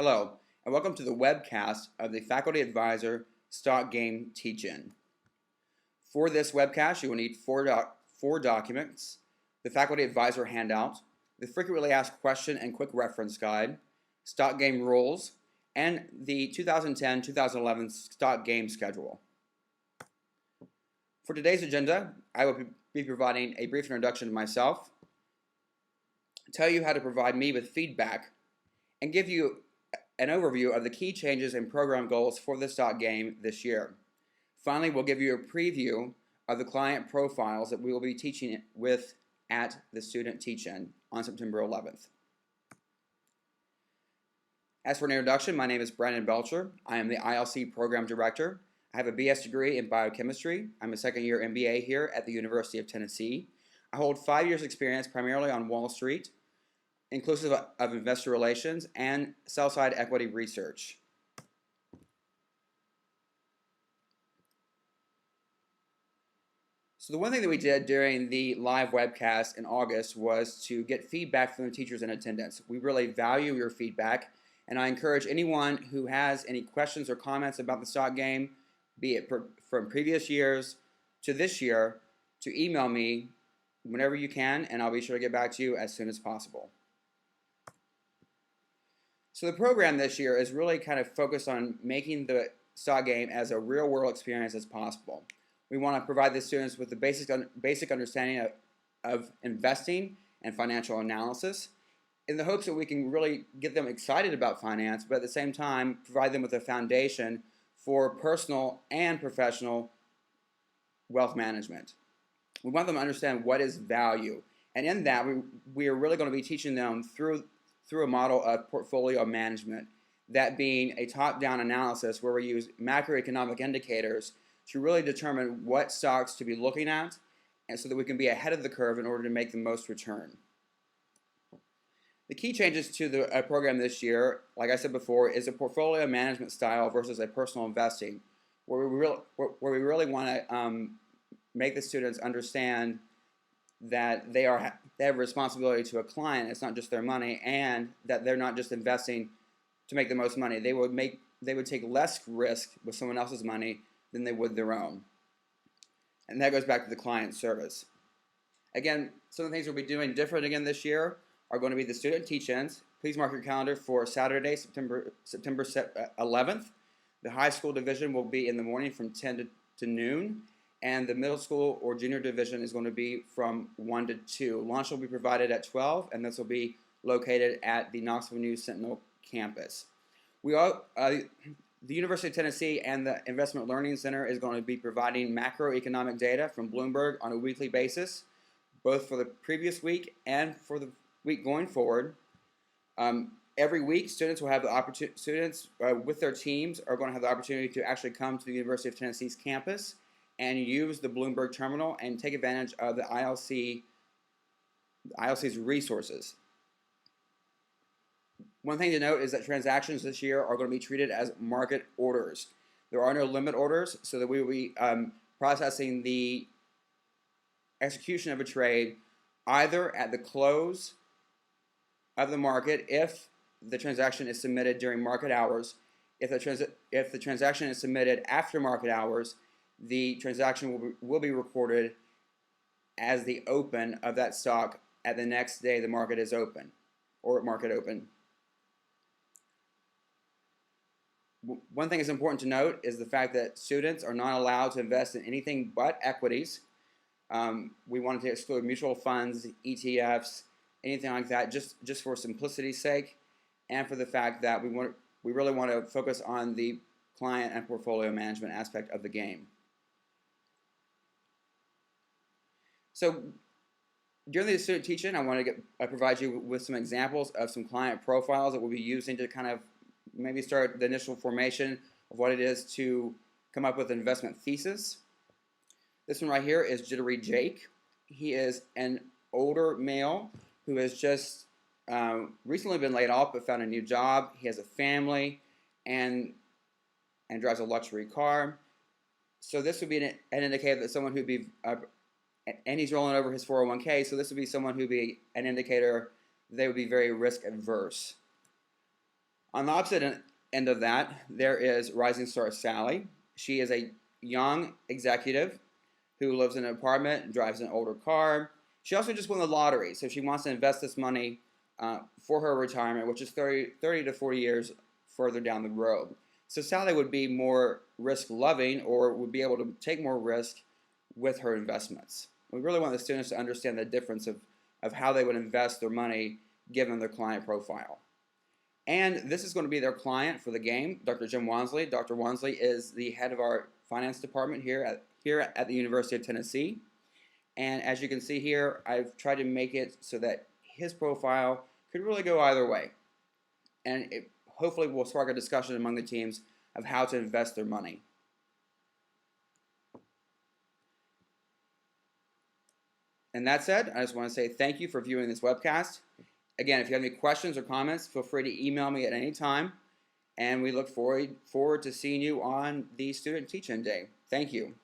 Hello, and welcome to the webcast of the Faculty Advisor Stock Game Teach-In. For this webcast, you will need four documents: the Faculty Advisor handout, the Frequently Asked Question and Quick Reference Guide, Stock Game Rules, and the 2010-2011 Stock Game Schedule. For today's agenda, I will be providing a brief introduction to myself, tell you how to provide me with feedback, and give you an overview of the key changes and program goals for the stock game this year. Finally, we'll give you a preview of the client profiles that we will be teaching with at the student teach-in on September 11th. As for an introduction, my name is Brandon Belcher. I am the ILC Program Director. I have a BS degree in biochemistry. I'm a second-year MBA here at the University of Tennessee. I hold 5 years experience primarily on Wall Street, inclusive of investor relations and sell-side equity research. So the one thing that we did during the live webcast in August was to get feedback from the teachers in attendance. We really value your feedback, and I encourage anyone who has any questions or comments about the stock game, be it from previous years to this year, to email me whenever you can, and I'll be sure to get back to you as soon as possible. So the program this year is really kind of focused on making the stock game as a real-world experience as possible. We want to provide the students with the basic understanding of investing and financial analysis in the hopes that we can really get them excited about finance, but at the same time provide them with a foundation for personal and professional wealth management. We want them to understand what is value, and in that we are really going to be teaching them through a model of portfolio management, that being a top-down analysis where we use macroeconomic indicators to really determine what stocks to be looking at, and so that we can be ahead of the curve in order to make the most return. The key changes to the program this year, like I said before, is a portfolio management style versus a personal investing, where we really want to make the students understand that they have a responsibility to a client. It's not just their money, and that they're not just investing to make the most money. They would take less risk with someone else's money than they would their own. And that goes back to the client service. Again, some of the things we'll be doing different again this year are going to be the student teach-ins. Please mark your calendar for Saturday, September 11th. The high school division will be in the morning from 10 to noon. And the middle school or junior division is going to be from 1 to 2. Lunch will be provided at 12, and this will be located at the Knoxville News Sentinel campus. The University of Tennessee and the Investment Learning Center is going to be providing macroeconomic data from Bloomberg on a weekly basis, both for the previous week and for the week going forward. Every week, students will have the opportunity. Students with their teams are going to have the opportunity to actually come to the University of Tennessee's campus and use the Bloomberg terminal and take advantage of the ILC's resources. One thing to note is that transactions this year are going to be treated as market orders. There are no limit orders, so that we will be processing the execution of a trade either at the close of the market if the transaction is submitted during market hours. If the transaction is submitted after market hours, the transaction will be recorded as the open of that stock at the next day the market is open, or market open. One thing that's important to note is the fact that students are not allowed to invest in anything but equities. We wanted to exclude mutual funds, ETFs, anything like that, just for simplicity's sake, and for the fact that we really want to focus on the client and portfolio management aspect of the game. So during the student teach-in, I want to provide you with some examples of some client profiles that we'll be using to kind of maybe start the initial formation of what it is to come up with an investment thesis. This one right here is Jittery Jake. He is an older male who has just recently been laid off but found a new job. He has a family and drives a luxury car. So this would be an indicator that someone who'd be and he's rolling over his 401k, so this would be someone who would be an indicator they would be very risk adverse. On the opposite end of that, there is rising star Sally. She is a young executive who lives in an apartment and drives an older car. She also just won the lottery, so she wants to invest this money for her retirement, which is 30 to 40 years further down the road. So Sally would be more risk-loving, or would be able to take more risk with her investments. We really want the students to understand the difference of how they would invest their money given their client profile. And this is going to be their client for the game, Dr. Jim Wansley. Dr. Wansley is the head of our finance department here at the University of Tennessee. And as you can see here, I've tried to make it so that his profile could really go either way. And it hopefully will spark a discussion among the teams of how to invest their money. And that said, I just want to say thank you for viewing this webcast. Again, if you have any questions or comments, feel free to email me at any time. And we look forward to seeing you on the Student Teach-In Day. Thank you.